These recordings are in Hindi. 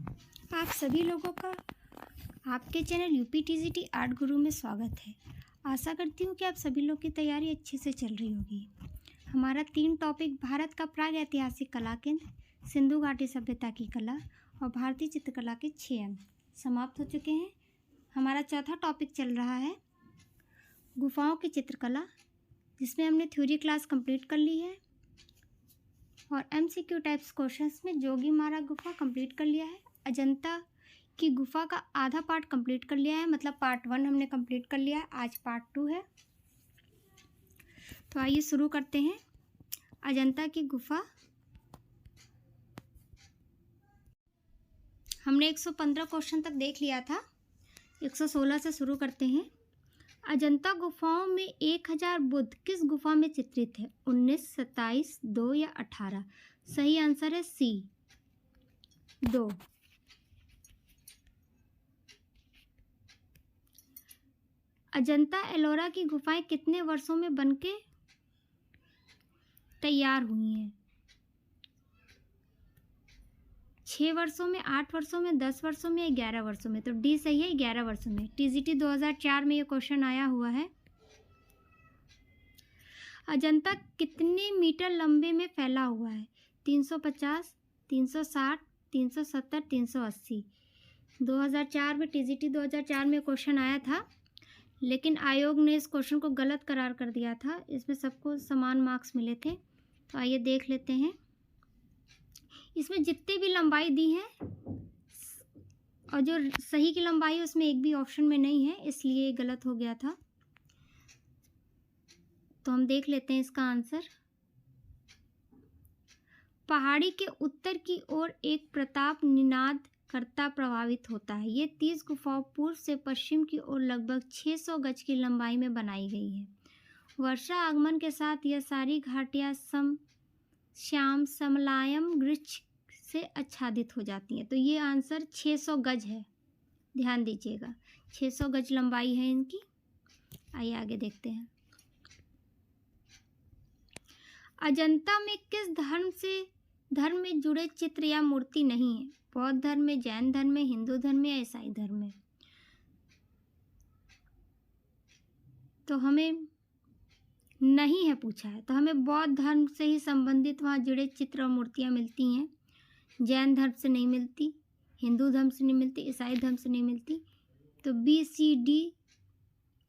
आप सभी लोगों का आपके चैनल यूपीटीजीटी आर्ट गुरु में स्वागत है। आशा करती हूँ कि आप सभी लोग की तैयारी अच्छे से चल रही होगी। हमारा 3 टॉपिक भारत का प्राग ऐतिहासिक कला केंद्र, सिंधु घाटी सभ्यता की कला और भारतीय चित्रकला के 6 अंक समाप्त हो चुके हैं। हमारा चौथा टॉपिक चल रहा है गुफाओं की चित्रकला, जिसमें हमने थ्योरी क्लास कंप्लीट कर ली है और एमसीक्यू टाइप्स क्वेश्चंस में जोगीमारा गुफा कंप्लीट कर लिया है। अजंता की गुफा का आधा पार्ट कंप्लीट कर लिया है, मतलब पार्ट 1 हमने कंप्लीट कर लिया है। आज पार्ट 2 है। तो आइए शुरू करते हैं। अजंता की गुफा हमने 115 क्वेश्चन तक देख लिया था। 116 से शुरू करते हैं। अजंता गुफाओं में 1000 बुद्ध किस गुफा में चित्रित है? 19, 27, 2 या 18? सही आंसर है सी, 2। अजंता एलोरा की गुफाएं कितने वर्षों में बनके तैयार हुई हैं? 6 वर्षों में, 8 वर्षों में, 10 वर्षों में या 11 वर्षों में? तो डी सही है, 11 वर्षों में। टीजीटी 2004 में ये क्वेश्चन आया हुआ है। अजंता कितने मीटर लंबे में फैला हुआ है? 350, 360, 370, 380? 2004 में, टीजीटी 2004 में क्वेश्चन आया था, लेकिन आयोग ने इस क्वेश्चन को गलत करार कर दिया था। इसमें सबको समान मार्क्स मिले थे। तो आइए देख लेते हैं। इसमें जितनी भी लंबाई दी है और जो सही की लंबाई है उसमें एक भी ऑप्शन में नहीं है, इसलिए गलत हो गया था। तो हम देख लेते हैं इसका आंसर। पहाड़ी के उत्तर की ओर एक प्रताप निनाद करता प्रभावित होता है। ये 30 गुफाओं पूर्व से पश्चिम की ओर लगभग 600 गज की लंबाई में बनाई गई है। वर्षा आगमन के साथ यह सारी घाटियां श्याम समलायम वृक्ष से आच्छादित हो जाती हैं। तो ये आंसर 600 गज है, ध्यान दीजिएगा। 600 गज लंबाई है इनकी। आइए आगे देखते हैं। अजंता में किस धर्म में जुड़े चित्र या मूर्ति नहीं है? बौद्ध धर्म में, जैन धर्म में, हिंदू धर्म में या ईसाई धर्म में? तो हमें नहीं है पूछा है, तो हमें बौद्ध धर्म से ही संबंधित वहाँ जुड़े चित्र और मूर्तियाँ मिलती हैं। जैन धर्म से नहीं मिलती, हिंदू धर्म से नहीं मिलती, ईसाई धर्म से नहीं मिलती। तो बी, सी, डी,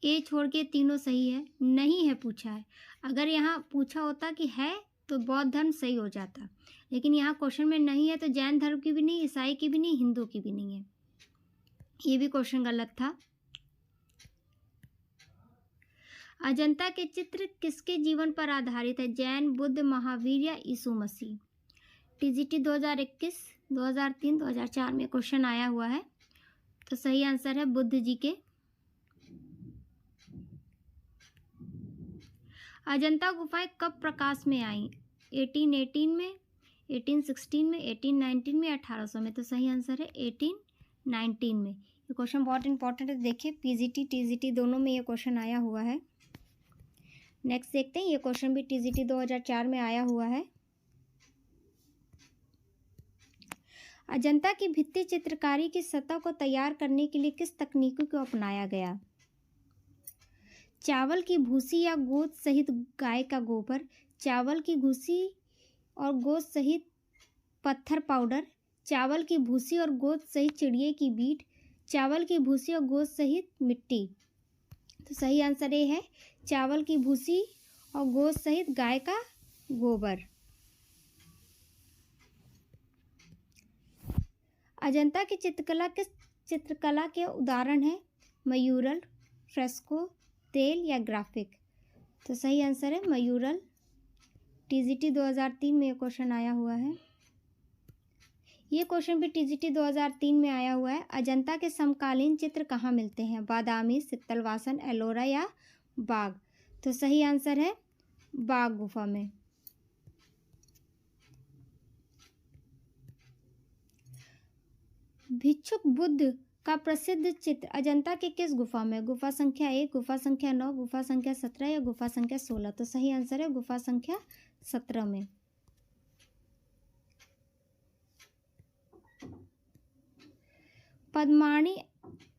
ए छोड़ के तीनों सही है। नहीं है पूछा है। अगर यहाँ पूछा होता कि है तो बौद्ध धर्म सही हो जाता, लेकिन यहाँ क्वेश्चन में नहीं है, तो जैन धर्म की भी नहीं, ईसाई की भी नहीं, हिंदू की भी नहीं है। ये भी क्वेश्चन गलत था। अजंता के चित्र किसके जीवन पर आधारित है? जैन, बुद्ध, महावीर या यीशु मसीह? टीजीटी 2021, 2003, 2004 में क्वेश्चन आया हुआ है। तो सही आंसर है बुद्ध जी के। अजंता गुफाएं कब प्रकाश में आई? 1818 में, 1816 में, 1819 में, 1800 में? तो सही आंसर है 1819 में। ये क्वेश्चन बहुत इंपॉर्टेंट है, देखिए पीजीटी टीजीटी दोनों में ये क्वेश्चन आया हुआ है। नेक्स्ट देखते हैं। ये क्वेश्चन भी टीजीटी 2004 में आया हुआ है। अजंता की भित्ति चित्रकारी की सतह को तैयार करने के लिए किस तकनीकों को अपनाया गया? चावल की भूसी या गोद सहित गाय का गोबर, चावल की भूसी और गोद सहित पत्थर पाउडर, चावल की भूसी और गोद सहित चिड़िए की बीट, चावल की भूसी और गोद सहित मिट्टी? तो सही आंसर ये है, चावल की भूसी और गोद सहित गाय का गोबर। अजंता की चित्रकला किस चित्रकला के उदाहरण है? मयूरल, फ्रेस्को, तेल या ग्राफिक? तो सही आंसर है मयूरल। टीजीटी 2003 में ये क्वेश्चन आया हुआ है। ये क्वेश्चन भी टीजीटी 2003 में आया हुआ है। अजंता के समकालीन चित्र कहाँ मिलते हैं? बादामी, सित्तलवासन, एलोरा या बाग? तो सही आंसर है बाग गुफा में। भिक्षुक बुद्ध का प्रसिद्ध चित्र अजंता के किस गुफा में? गुफा संख्या 1, गुफा संख्या 9, गुफा संख्या 17 या गुफा संख्या 16? तो सही आंसर है गुफा संख्या 17 में। पद्माणी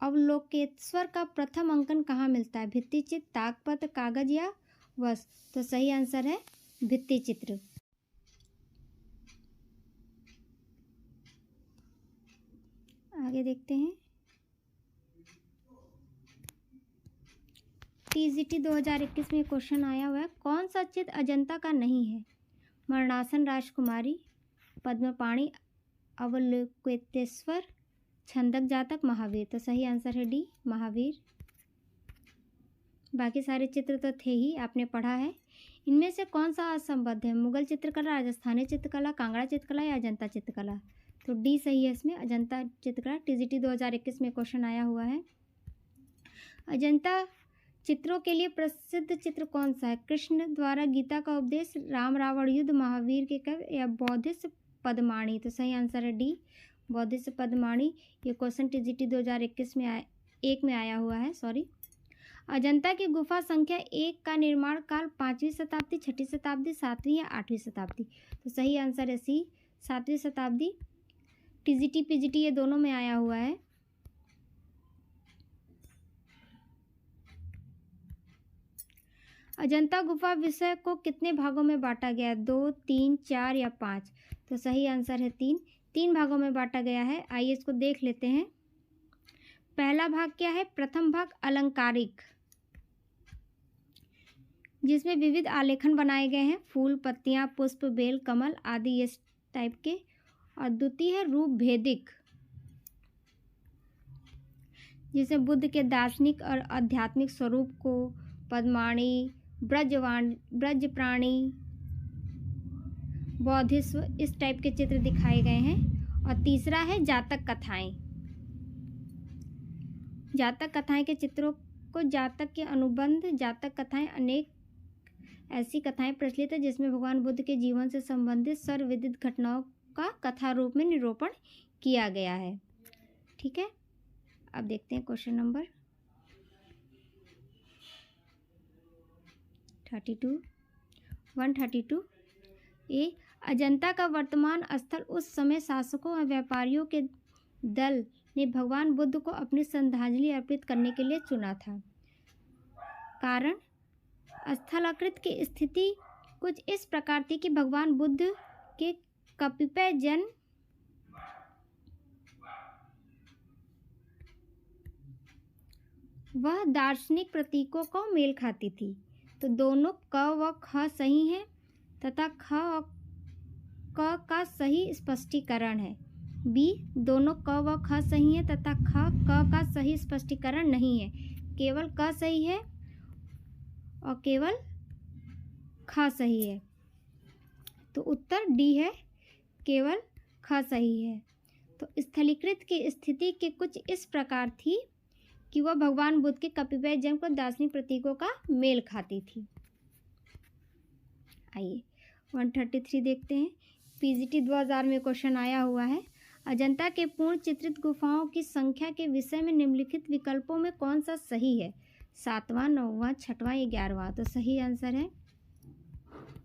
अवलोकेश्वर का प्रथम अंकन कहाँ मिलता है? भित्ति चित्र, ताकपत्र, कागज या वस्त्र? तो सही आंसर है भित्ति चित्र। आगे देखते हैं। टीजीटी 2021 में क्वेश्चन आया हुआ है, कौन सा चित्र अजंता का नहीं है? मरणासन राजकुमारी, पद्मपाणि अवलोकेतेश्वर, छंदक जातक, महावीर? तो सही आंसर है डी, महावीर। बाकी सारे चित्र तो थे ही, आपने पढ़ा है। इनमें से कौन सा असंबद्ध है? मुगल चित्रकला, राजस्थानी चित्रकला, कांगड़ा चित्रकला या अजंता चित्रकला? तो डी सही है इसमें, अजंता चित्रकला। टीजीटी 2021 में क्वेश्चन आया हुआ है। अजंता चित्रों के लिए प्रसिद्ध चित्र कौन सा है? कृष्ण द्वारा गीता का उपदेश, राम रावण युद्ध, महावीर के काव्य या बौद्धिस्ट पद्माणी? तो सही आंसर है डी, बौद्धिस्ट पद्माणी। ये क्वेश्चन टीजीटी 2021 में आया हुआ है, सॉरी। अजंता की गुफा संख्या 1 का निर्माण काल 5वीं शताब्दी, 6वीं शताब्दी, 7वीं या 8वीं शताब्दी? तो सही आंसर है सी, 7वीं शताब्दी। टीजीटी पीजीटी ये दोनों में आया हुआ है। अजंता गुफा विषय को कितने भागों में बांटा गया है? 2, 3, 4 या 5? तो सही आंसर है 3 भागों में बांटा गया है। आइए इसको देख लेते हैं। पहला भाग क्या है? प्रथम भाग अलंकारिक, जिसमें विविध आलेखन बनाए गए हैं, फूल, पत्तियां, पुष्प, बेल, कमल आदि इस टाइप के। और द्वितीय है रूप भेदिक, जिसमें बुद्ध के दार्शनिक और आध्यात्मिक स्वरूप को, पद्माणी, ब्रज प्राणी, बौद्धिस्व, इस टाइप के चित्र दिखाए गए हैं। और तीसरा है जातक कथाएं। जातक कथाएं के चित्रों को जातक के अनुबंध, जातक कथाएं अनेक ऐसी कथाएं प्रचलित है जिसमें भगवान बुद्ध के जीवन से संबंधित सर्वविदित घटनाओं का कथा रूप में निरूपण किया गया है। ठीक है, अब देखते हैं क्वेश्चन नंबर 132 ए। अजंता का वर्तमान स्थल उस समय शासकों और व्यापारियों के दल ने भगवान बुद्ध को अपनी श्रद्धांजलि अर्पित करने के लिए चुना था। कारण स्थलाकृत की स्थिति कुछ इस प्रकार थी कि भगवान बुद्ध के कतिपय जन वह दार्शनिक प्रतीकों को मेल खाती थी। तो दोनों क व ख सही हैं तथा ख और क का सही स्पष्टीकरण है। बी, दोनों क व ख सही है तथा ख क का सही स्पष्टीकरण नहीं है, केवल क सही है और केवल ख सही है। तो उत्तर डी है, केवल ख सही है। तो स्थलीकृत की स्थिति के कुछ इस प्रकार थी कि वह भगवान बुद्ध के कतिपय जन्म को दार्शनिक प्रतीकों का मेल खाती थी। आइए 133 देखते हैं। पीजीटी 2000 में क्वेश्चन आया हुआ है, अजंता के पूर्ण चित्रित गुफाओं की संख्या के विषय में निम्नलिखित विकल्पों में कौन सा सही है? 7वां, 9वां, 6वां या 11वां? तो सही आंसर है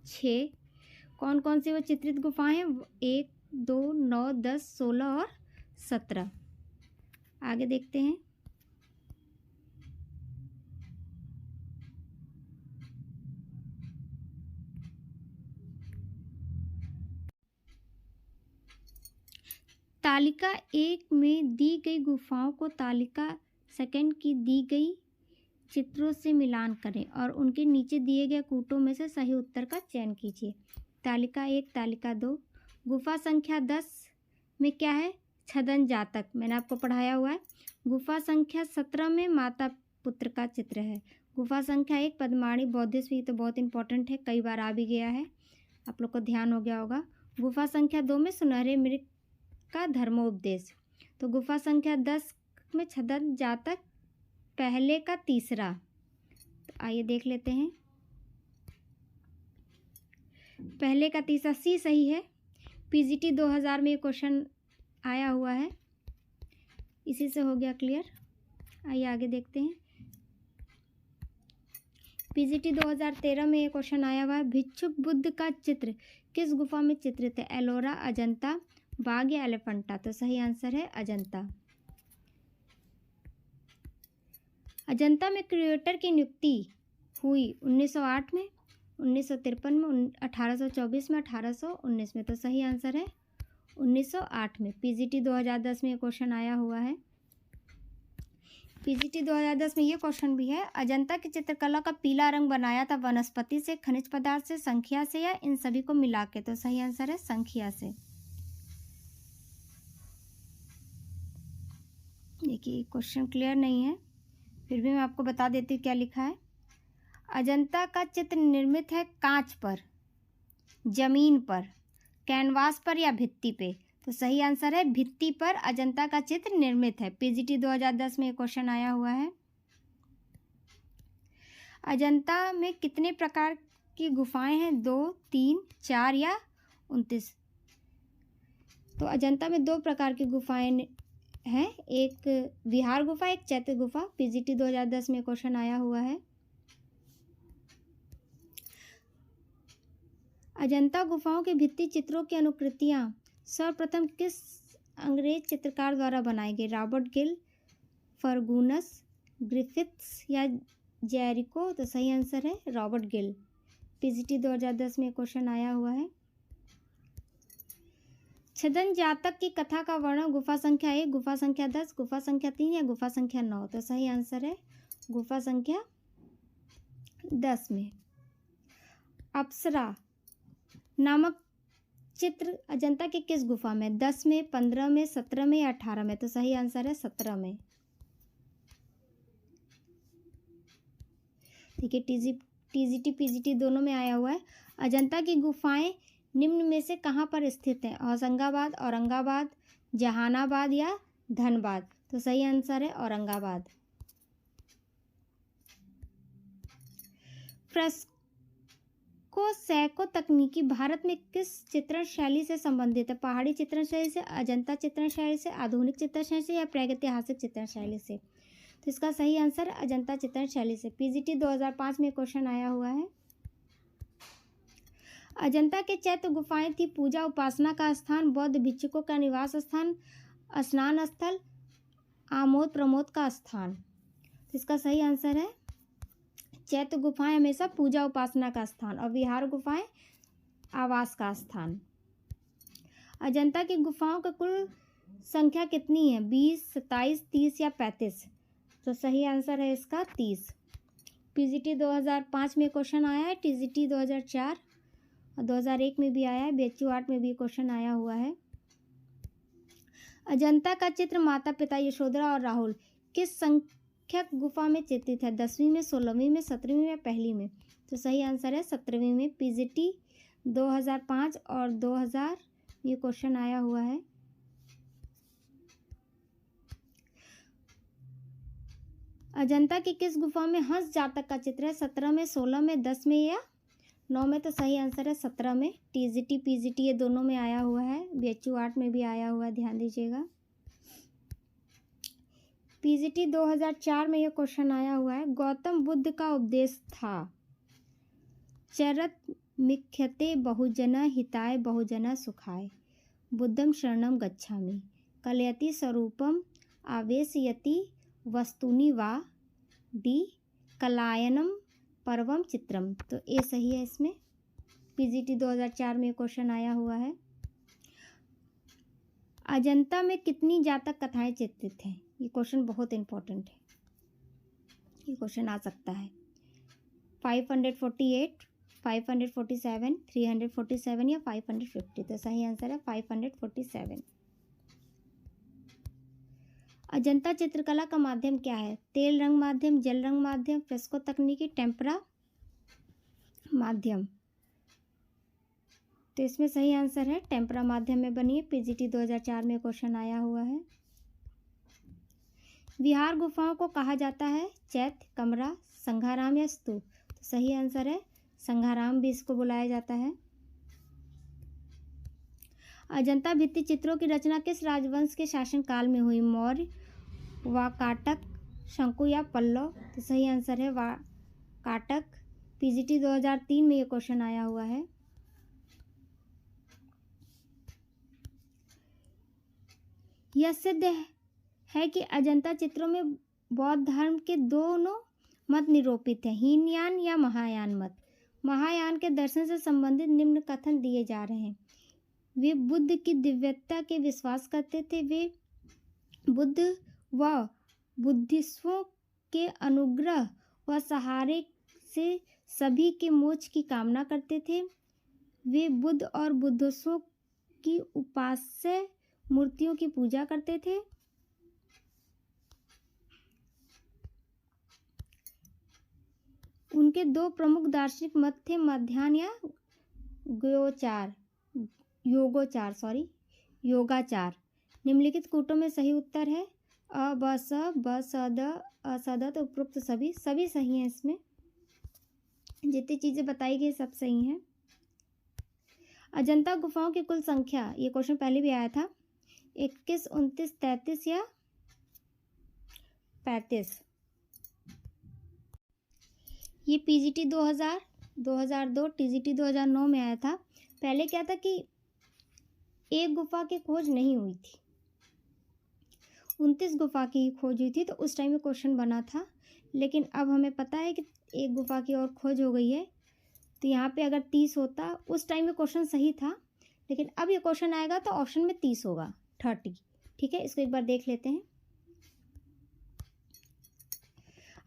6। कौन कौन सी वो चित्रित गुफाएं हैं? 1, 2, 9, 10, 16 और 17। आगे देखते हैं। तालिका 1 में दी गई गुफाओं को तालिका 2 की दी गई चित्रों से मिलान करें और उनके नीचे दिए गए कूटों में से सही उत्तर का चयन कीजिए। तालिका 1, तालिका 2। गुफा संख्या 10 में क्या है? छदन जातक, मैंने आपको पढ़ाया हुआ है। गुफा संख्या 17 में माता पुत्र का चित्र है। गुफा संख्या 1 पद्माणी बौद्धिस्व, ये तो बहुत इंपॉर्टेंट है, कई बार आ भी गया है, आप लोग को ध्यान हो गया होगा। गुफा संख्या 2 में सुनहरे मृग का धर्मोपदेश। तो गुफा संख्या 10 में छदन जातक पहले का तीसरा। तो आइए देख लेते हैं। पहले का तीसरा सी सही है। पीजीटी 2000 में ये क्वेश्चन आया हुआ है, इसी से हो गया क्लियर। आइए आगे देखते हैं। पीजीटी 2013 में ये क्वेश्चन आया हुआ है, भिक्षुक बुद्ध का चित्र किस गुफा में चित्रित है? एलोरा, अजंता, बाघ या एलिफेंटा? तो सही आंसर है अजंता। अजंता में क्रिएटर की नियुक्ति हुई 1908 में, 1953 में, 1824 में, 1819 में। तो सही आंसर है 1908 में। पीजीटी 2010 में ये क्वेश्चन आया हुआ है। पीजीटी 2010 में ये क्वेश्चन भी है, अजंता की चित्रकला का पीला रंग बनाया था वनस्पति से, खनिज पदार्थ से, संख्या से या इन सभी को मिला के। तो सही आंसर है संख्या से। देखिए क्वेश्चन क्लियर नहीं है, फिर भी मैं आपको बता देती हूँ क्या लिखा है। अजंता का चित्र निर्मित है कांच पर, जमीन पर, कैनवास पर या भित्ति पे। तो सही आंसर है भित्ति पर अजंता का चित्र निर्मित है। पीजीटी 2010 में ये क्वेश्चन आया हुआ है। अजंता में कितने प्रकार की गुफाएं हैं? 2, 3, 4 या 29। तो अजंता में 2 प्रकार की गुफाएं हैं, एक विहार गुफा, एक चैत्य गुफा। पीजीटी 2010 में क्वेश्चन आया हुआ है। अजंता गुफाओं के भित्ति चित्रों की अनुकृतियां सर्वप्रथम किस अंग्रेज चित्रकार द्वारा बनाई गई? रॉबर्ट गिल, फर्गूनस, ग्रिफिथ्स या जेरिको। तो सही आंसर है रॉबर्ट गिल। पीजीटी 2010 में क्वेश्चन आया हुआ है। छदन जातक की कथा का वर्णन गुफा संख्या 1, गुफा संख्या 10, गुफा संख्या 3 या गुफा संख्या 9। तो सही आंसर है गुफा संख्या 10 में। अप्सरा नामक चित्र अजंता के किस गुफा में? 10 में, 15 में, 17 में या 18 में। तो सही आंसर है 17 में। ठीक है, टीजीटी पीजीटी दोनों में आया हुआ है। अजंता की गुफाएं निम्न में से कहाँ पर स्थित हैं? होशंगाबाद, औरंगाबाद, जहानाबाद या धनबाद। तो सही आंसर है औरंगाबाद। फ्रेस्को तकनीकी भारत में किस चित्रण शैली से संबंधित है? पहाड़ी चित्रण शैली से, अजंता चित्रण शैली से, आधुनिक चित्रण शैली से या प्रागैतिहासिक चित्रण शैली से। तो इसका सही आंसर अजंता चित्रण शैली से। पीजीटी 2005 में क्वेश्चन आया हुआ है। अजंता के चैत्य गुफाएं थी पूजा उपासना का स्थान, बौद्ध भिक्षुकों का निवास स्थान, स्नान स्थल, आमोद प्रमोद का स्थान। तो इसका सही आंसर है चैत्य गुफाएं हमेशा पूजा उपासना का स्थान और विहार गुफाएं आवास का स्थान। अजंता की गुफाओं की कुल संख्या कितनी है? 20, 27, 30 या 35। तो सही आंसर है इसका 30। पीजीटी 2005 में क्वेश्चन आया है, टीजीटी 2004 और 2001 में भी आया है, बीएचयू 8 में भी क्वेश्चन आया हुआ है। अजंता का चित्र माता पिता यशोधरा और राहुल किस संख्यक गुफा में चित्रित है? 10वीं में, 16वीं में, 17वीं में, पहली में। तो सही आंसर है 17वीं में। पीजीटी 2005 और 2000 ये क्वेश्चन आया हुआ है। अजंता की किस गुफा में हंस जातक का चित्र है? 17 में, 16 में, 10 में या 9 में। तो सही आंसर है 17 में। टीजीटी पीजीटी ये दोनों में आया हुआ है, बीएचयू 8 में भी आया हुआ है, ध्यान दीजिएगा। पीजीटी 2004 में ये क्वेश्चन आया हुआ है, गौतम बुद्ध का उपदेश था चरत मिख्यते बहुजन हिताय बहुजन सुखाय, बुद्धम शरणम गच्छामि, कलयति स्वरूपम आवेशयति वस्तुनि वा, डी कलायनम परवम चित्रम। तो ए सही है इसमें। पीजीटी 2004 में क्वेश्चन आया हुआ है। अजंता में कितनी जातक कथाएं चित्रित हैं? ये क्वेश्चन बहुत इंपॉर्टेंट है, ये क्वेश्चन आ सकता है। 548, 547, 347 या 550। तो सही आंसर है 547। अजंता चित्रकला का माध्यम क्या है? तेल रंग माध्यम, जल रंग माध्यम, फ्रेस्को तकनीकी, टेम्परा माध्यम। तो इसमें सही आंसर है टेम्परा माध्यम में बनी है। पीजीटी 2004 में क्वेश्चन आया हुआ है। विहार गुफाओं को कहा जाता है चैत्य, कमरा, संघाराम या स्तूप। तो सही आंसर है संघाराम भी इसको बुलाया जाता है। अजंता भित्ति चित्रों की रचना किस राजवंश के शासनकाल में हुई? मौर्य, वाकाटक, शंकु या पल्लव। तो सही आंसर है वाकाटक। पीजीटी 2003 में ये क्वेश्चन आया हुआ है। यह सिद्ध है कि अजंता चित्रों में बौद्ध धर्म के दोनों मत निरूपित हैं, हीनयान या महायान मत। महायान के दर्शन से संबंधित निम्न कथन दिए जा रहे हैं। वे बुद्ध की दिव्यता के विश्वास करते थे। वे बुद्ध व बुद्धिस्टों के अनुग्रह व सहारे से सभी के मोक्ष की कामना करते थे। वे बुद्ध और बुद्धिस्टों की उपास्य मूर्तियों की पूजा करते थे। उनके दो प्रमुख दार्शनिक मत थे, मध्यान्ह या योगाचार। निम्नलिखित कूटों में सही उत्तर है अ, ब, स, ब, स, द, अ, स, द। तो उपरोक्त सभी सही हैं। इसमें जितनी चीजें बताई गई सब सही हैं। अजंता गुफाओं की कुल संख्या, ये क्वेश्चन पहले भी आया था, 21, 29, 33 या 35। ये पीजीटी 2002, टीजीटी 2009 में आया था। पहले क्या था कि एक गुफा की खोज नहीं हुई थी, 29 गुफा की खोज हुई थी, तो उस टाइम में क्वेश्चन बना था। लेकिन अब हमें पता है कि एक गुफा की और खोज हो गई है, तो यहाँ पे अगर 30 होता, उस टाइम में क्वेश्चन सही था, लेकिन अब ये क्वेश्चन आएगा तो ऑप्शन में 30 होगा, 30। ठीक है, इसको एक बार देख लेते हैं।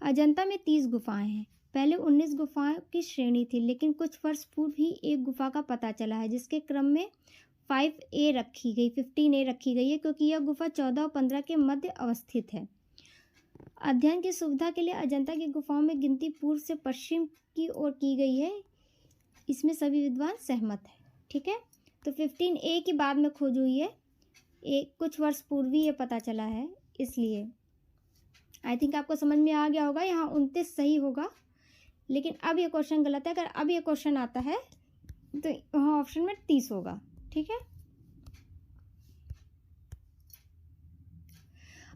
अजंता में 30 गुफाएं हैं। पहले 19 गुफाओं की श्रेणी थी, लेकिन कुछ वर्ष पूर्व ही एक गुफा का पता चला है, जिसके क्रम में 15A रखी गई है, क्योंकि यह गुफा 14 और 15 के मध्य अवस्थित है। अध्ययन की सुविधा के लिए अजंता की गुफाओं में गिनती पूर्व से पश्चिम की ओर की गई है। इसमें सभी विद्वान सहमत हैं। ठीक है, तो 15A की बाद में खोज हुई है, कुछ वर्ष पूर्व ही ये पता चला है, इसलिए आई थिंक आपको समझ में आ गया होगा। यहाँ 29 सही होगा, लेकिन अब ये क्वेश्चन गलत है। अगर अब ये क्वेश्चन आता है तो वहाँ ऑप्शन में 30 होगा। ठीक है,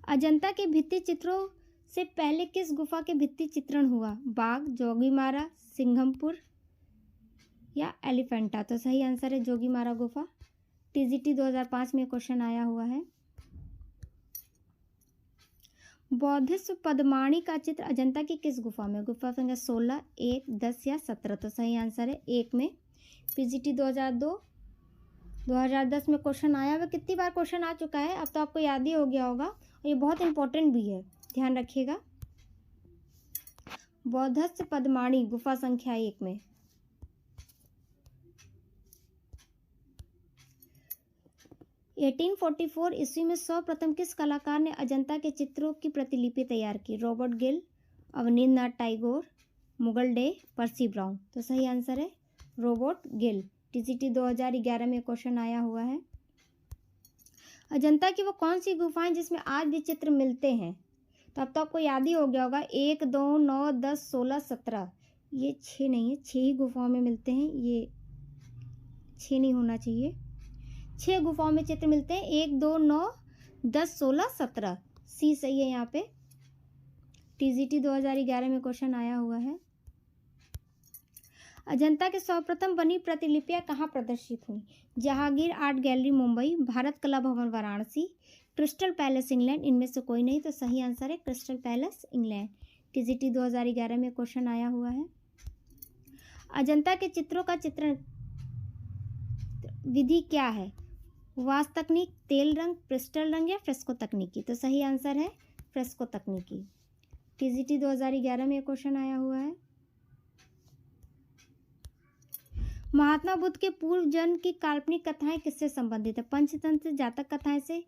अजंता के भित्ति चित्रों से पहले किस गुफा के भित्ति चित्रण हुआ? बाघ, जोगीमारा, सिंघमपुर या एलिफेंटा। तो सही आंसर है जोगीमारा गुफा। टीजीटी 2005 में क्वेश्चन आया हुआ है। बौद्धिस्ट पद्माणी का चित्र अजंता की किस गुफा में? गुफा संख्या 16, 1, 10 या 17। तो सही आंसर है 1 में। पीजीटी 2010 में क्वेश्चन आया हुआ। कितनी बार क्वेश्चन आ चुका है, अब तो आपको याद ही हो गया होगा, और ये बहुत इंपॉर्टेंट भी है, ध्यान रखिएगा। बौद्धिस्ट पद्माणी गुफा संख्या 1 में 1844 ईस्वी में सर्वप्रथम किस कलाकार ने अजंता के चित्रों की प्रतिलिपि तैयार की? रॉबर्ट गिल, अवनींद्रनाथ टैगोर, मुगल डे, पर्सी ब्राउन। तो सही आंसर है रॉबर्ट गिल। टीजीटी 2011 में क्वेश्चन आया हुआ है। अजंता की वो कौन सी गुफाएं जिसमें आज भी चित्र मिलते हैं? तो अब तो आपको याद ही हो गया होगा, 1, 2, 9, 10, 16, 17। ये 6 नहीं है, 6 ही गुफाओं में मिलते हैं, ये 6 नहीं होना चाहिए। 6 गुफाओं में चित्र मिलते हैं, 1, 2, 9, 10, 16, 17। सी सही है यहाँ पे। टीजीटी 2011 में क्वेश्चन आया हुआ है। अजंता के सर्वप्रथम बनी प्रतिलिपियां कहाँ प्रदर्शित हुई? जहांगीर आर्ट गैलरी मुंबई, भारत कला भवन वाराणसी, क्रिस्टल पैलेस इंग्लैंड। इनमें से कोई नहीं, तो सही आंसर है क्रिस्टल पैलेस इंग्लैंड। टीजीटी 2011 में क्वेश्चन आया हुआ है। अजंता के चित्रों का चित्रण विधि क्या है? वास तकनीक, तेल रंग, क्रिस्टल रंग या फ्रेस्को तकनीकी। तो सही आंसर है फ्रेस्को तकनीकी। टीजीटी 2011 में क्वेश्चन आया हुआ है। महात्मा बुद्ध के पूर्व जन्म की काल्पनिक कथाएं किससे संबंधित है? पंचतंत्र, जातक कथाएं से,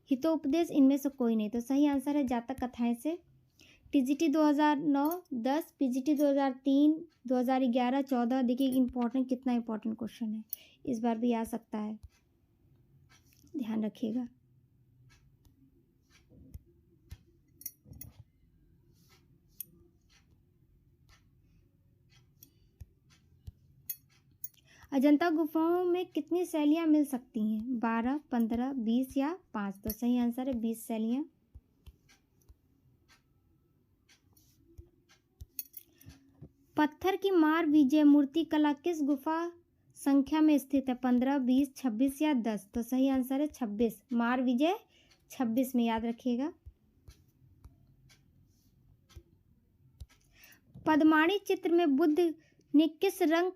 हितोपदेश। इनमें से कोई नहीं, तो सही आंसर है जातक कथाएं से। TGT 2009, 10, PGT 2003, 2011, 14। देखिए इंपॉर्टेंट, कितना इंपॉर्टेंट क्वेश्चन है, इस बार भी आ सकता है, ध्यान रखिएगा। अजंता गुफाओं में कितनी शैलियाँ मिल सकती हैं? 12, 15, 20 या 5। तो सही आंसर है 20 शैलियाँ। पत्थर की मार विजय मूर्ति कला किस गुफा संख्या में स्थित है? 15, 20, 26 या 10। तो सही आंसर है 26। मार विजय 26 में, याद रखिएगा। पद्माणी चित्र में बुद्ध ने किस रंग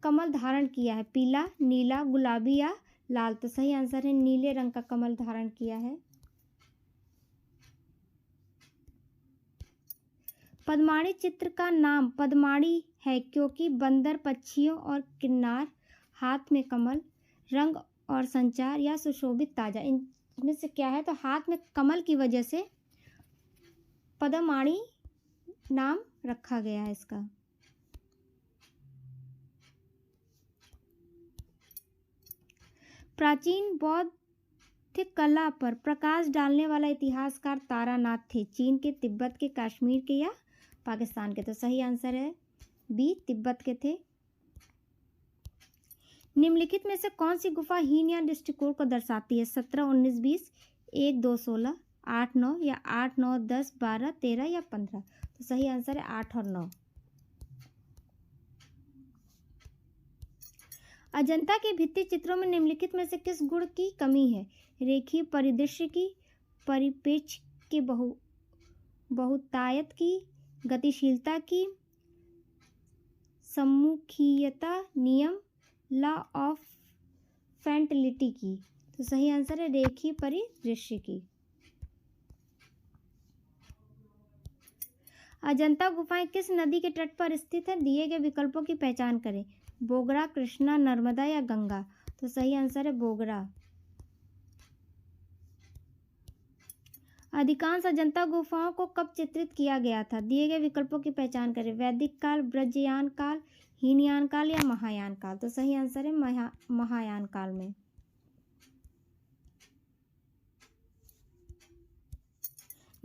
कमल धारण किया है? पीला, नीला, गुलाबी या लाल? तो सही आंसर है नीले रंग का कमल धारण किया है। पद्माणी चित्र का नाम पद्माणी है क्योंकि बंदर, पक्षियों और किन्नार, हाथ में कमल, रंग और संचार या सुशोभित ताजा। इनमें से क्या है? तो हाथ में कमल की वजह से पद्माणी नाम रखा गया है इसका। प्राचीन बौद्ध कला पर प्रकाश डालने वाला इतिहासकार तारानाथ थे। चीन के, तिब्बत के, कश्मीर के या पाकिस्तान के? तो सही आंसर है बी, तिब्बत के थे। निम्नलिखित में से कौन सी गुफा हीन या दृष्टिकोण को दर्शाती है? 17, 19, 20, 1, 2, 16, 8, 9 या 8, 9, 10, 12, 13 या 15? तो सही आंसर है 8 और 9। अजंता के भित्ति चित्रों में निम्नलिखित में से किस गुण की कमी है? रेखीय परिदृश्य की, परिप्रेक्ष्य के बहुतायत की, गतिशीलता की, सम्मुखीयता नियम, लॉ ऑफ फैंटलिटी की? तो सही आंसर है रेखीय परिदृश्य की। अजंता गुफाएं किस नदी के तट पर स्थित है? दिए गए विकल्पों की पहचान करें। बोगरा, कृष्णा, नर्मदा या गंगा? तो सही आंसर है बोगरा। अधिकांश अजंता गुफाओं को कब चित्रित किया गया था? दिए गए विकल्पों की पहचान करें। वैदिक काल, ब्रजयान काल, हीनयान काल या महायान काल? तो सही आंसर है महायान काल में।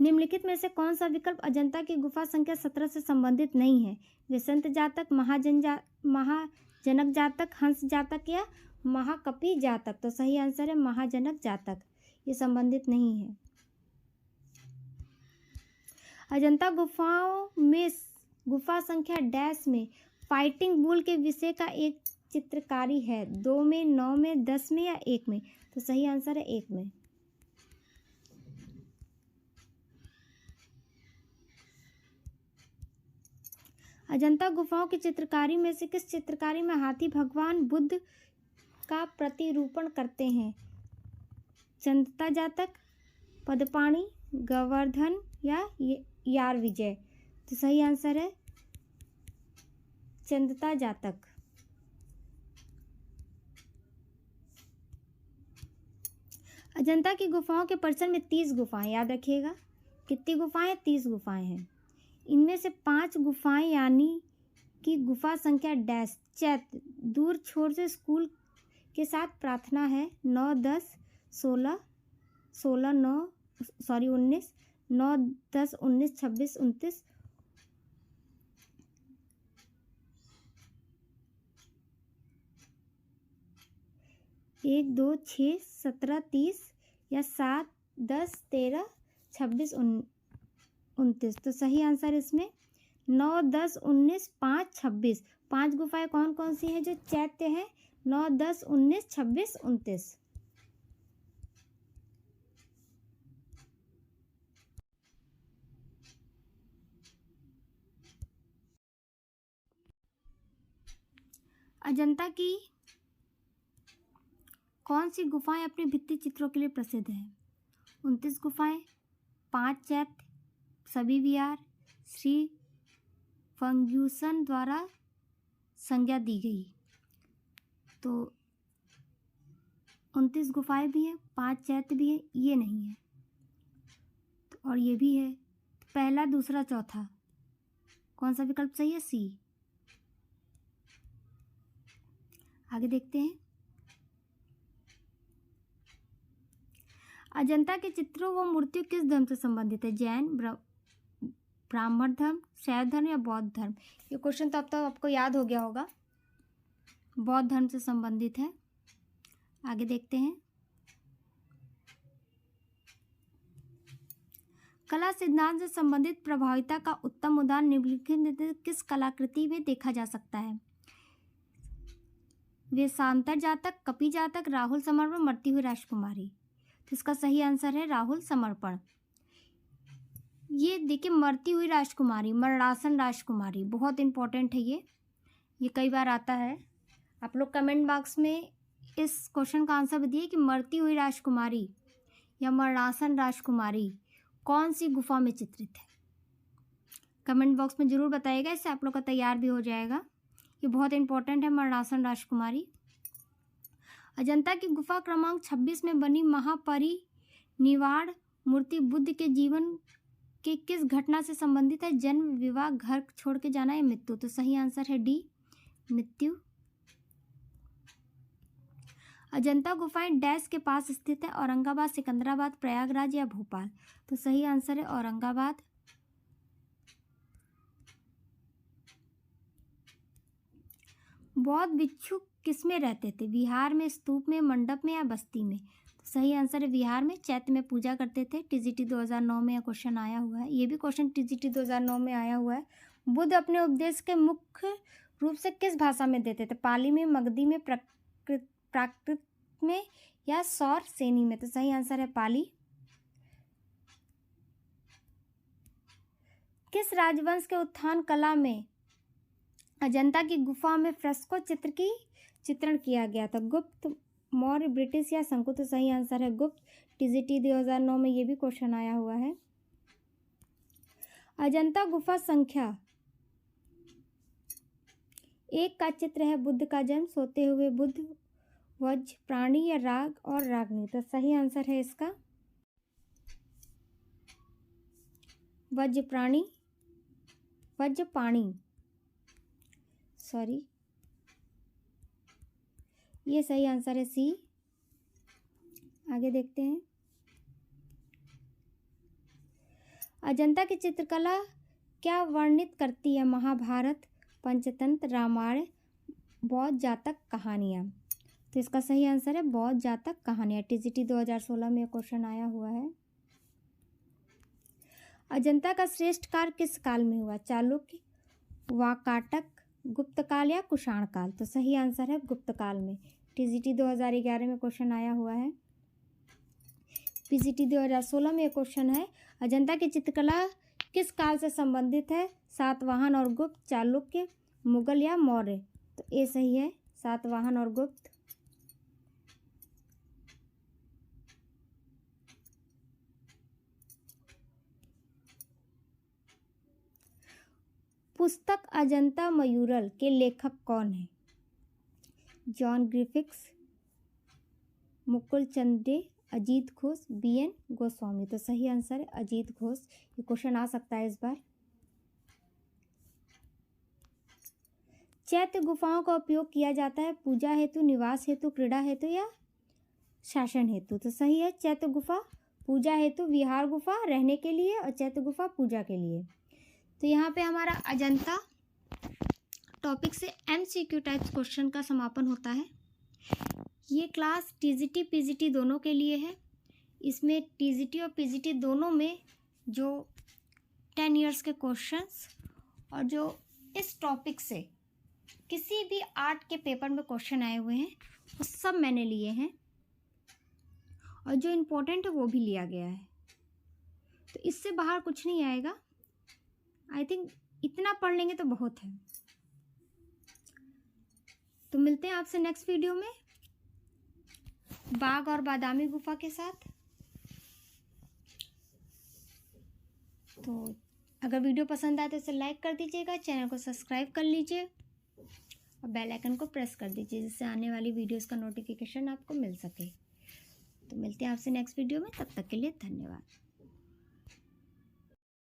निम्नलिखित में से कौन सा विकल्प अजंता की गुफा संख्या 17 से संबंधित नहीं है? विसंत जातक, महाजनक जातक, हंस जातक या महाकपि जातक? तो सही आंसर है महाजनक जातक, ये संबंधित नहीं है। अजंता गुफाओं में गुफा संख्या डैश में फाइटिंग बुल के विषय का एक चित्रकारी है। 2 में, 9 में, 10 में या 1 में? तो सही आंसर है 1 में। अजंता गुफाओं की चित्रकारी में से किस चित्रकारी में हाथी भगवान बुद्ध का प्रतिरूपण करते हैं? चंदता जातक, पद्माणी, गोवर्धन या यार विजय? तो सही आंसर है चंदता जातक। अजंता की गुफाओं के परिसर में 30 गुफाएं, याद रखिएगा कितनी गुफाएं? 30 गुफाएं हैं। इनमें से 5 गुफाएं यानी कि गुफा संख्या डैश चैत्य, दूर छोर से स्कूल के साथ प्रार्थना है। 9, 10, 16, 19, 9, 10, 19, 26, 29, 1, 2, 6, 17, 30 या 7, 10, 13, 26, 29? तो सही आंसर इसमें 9, 10, 19, 5, 26। 5 गुफाएं कौन कौन सी हैं जो चैत्य हैं? 9, 10, 19, 26, 29। अजंता की कौन सी गुफाएं अपने भित्ति चित्रों के लिए प्रसिद्ध हैं? 29 गुफाएं, 5 चैत्य, सभी विहार, श्री फर्ग्यूसन द्वारा संज्ञा दी गई। तो 29 गुफाएं भी हैं, 5 चैत्य भी है, ये नहीं है तो और ये भी है। तो पहला, दूसरा, चौथा कौन सा विकल्प सही है? सी। आगे देखते हैं। अजंता के चित्रों व मूर्तियों किस धर्म से संबंधित है? जैन, ब्राह्मण धर्म, शैव धर्म या बौद्ध धर्म? ये क्वेश्चन तो अब तक आपको याद हो गया होगा, बौद्ध धर्म से संबंधित है। आगे देखते हैं। कला सिद्धांत से संबंधित प्रभाविता का उत्तम उदाहरण निम्नलिखित किस कलाकृति में देखा जा सकता है? वेशांतर जातक, कपि जातक, राहुल समर्पण, मरती हुई राजकुमारी? तो इसका सही आंसर है राहुल समर्पण। ये देखिए, मरती हुई राजकुमारी, मरणासन राजकुमारी, बहुत इम्पोर्टेंट है ये कई बार आता है। आप लोग कमेंट बॉक्स में इस क्वेश्चन का आंसर बताइए कि मरती हुई राजकुमारी या मरणासन राजकुमारी कौन सी गुफा में चित्रित है। कमेंट बॉक्स में ज़रूर बताइएगा, इससे आप लोग का तैयार भी हो जाएगा। ये बहुत इंपॉर्टेंट है, मरणासन राजकुमारी। अजंता की गुफा क्रमांक 26 में बनी महापरिनिर्वाण मूर्ति बुद्ध के जीवन के किस घटना से संबंधित है? जन्म, विवाह, घर छोड़ के जाना या मृत्यु? तो सही आंसर है डी, मृत्यु। अजंता गुफाएं डैश के पास स्थित है? औरंगाबाद, सिकंदराबाद, प्रयागराज या भोपाल? तो सही आंसर है औरंगाबाद। बौद्ध भिक्षु किसमें रहते थे? विहार में, स्तूप में, मंडप में या बस्ती में? तो सही आंसर है विहार में, चैत्य में पूजा करते थे। टीजीटी 2009 में यह क्वेश्चन आया हुआ है। ये भी क्वेश्चन टीजीटी 2009 में आया हुआ है। बुद्ध अपने उपदेश के मुख्य रूप से किस भाषा में देते थे? पाली में, मगधी में, प्राकृत में या सौर सेनी में? तो सही आंसर है पाली। किस राजवंश के उत्थान कला में अजंता की गुफा में फ्रेस्को चित्र की चित्रण किया गया था? गुप्त, मौर्य, ब्रिटिश या शंकु? तो सही आंसर है गुप्त। टीजीटी 2009 में ये भी क्वेश्चन आया हुआ है। अजंता गुफा संख्या 1 का चित्र है बुद्ध का जन्म, सोते हुए बुद्ध, वज्र प्राणी या राग और रागनी? तो सही आंसर है इसका वज्र प्राणी, वज्र पाणी, सॉरी, ये सही आंसर है सी। आगे देखते हैं। अजंता की चित्रकला क्या वर्णित करती है? महाभारत, पंचतंत्र, रामायण, बौद्ध जातक कहानियाँ? तो इसका सही आंसर है बौद्ध जातक कहानियाँ। टीजीटी 2016 में क्वेश्चन आया हुआ है। अजंता का श्रेष्ठ कार्य किस काल में हुआ? चालुक्य, वाकाटक, गुप्त काल या कुषाण काल? तो सही आंसर है गुप्त काल में। टीजीटी 2011 में क्वेश्चन आया हुआ है। पीजीटी 2016 में क्वेश्चन है, अजंता की चित्रकला किस काल से संबंधित है? सातवाहन और गुप्त, चालुक्य, मुगल या मौर्य? तो ये सही है सातवाहन और गुप्त। पुस्तक अजंता मयूरल के लेखक कौन है? जॉन ग्रिफिथ्स, मुकुल चंद डे, अजीत घोष, बीएन गोस्वामी? तो सही आंसर है अजीत घोष। ये क्वेश्चन आ सकता है इस बार। चैत्य गुफाओं का उपयोग किया जाता है पूजा हेतु, निवास हेतु, क्रीड़ा हेतु या शासन हेतु? तो सही है चैत्य गुफा पूजा हेतु, विहार गुफा रहने के लिए और चैत्य गुफा पूजा के लिए। तो यहाँ पे हमारा अजंता टॉपिक से एमसीक्यू टाइप्स क्वेश्चन का समापन होता है। ये क्लास टीजीटी पीजीटी दोनों के लिए है। इसमें टीजीटी और पीजीटी दोनों में जो 10 इयर्स के क्वेश्चंस और जो इस टॉपिक से किसी भी आर्ट के पेपर में क्वेश्चन आए हुए हैं वो सब मैंने लिए हैं और जो इम्पोर्टेंट है वो भी लिया गया है। तो इससे बाहर कुछ नहीं आएगा। आई थिंक इतना पढ़ लेंगे तो बहुत है। तो मिलते हैं आपसे नेक्स्ट वीडियो में बाघ और बादामी गुफा के साथ। तो अगर वीडियो पसंद आए तो इसे लाइक कर दीजिएगा, चैनल को सब्सक्राइब कर लीजिए और बेल आइकन को प्रेस कर दीजिए जिससे आने वाली वीडियोस का नोटिफिकेशन आपको मिल सके। तो मिलते हैं आपसे नेक्स्ट वीडियो में, तब तक के लिए धन्यवाद।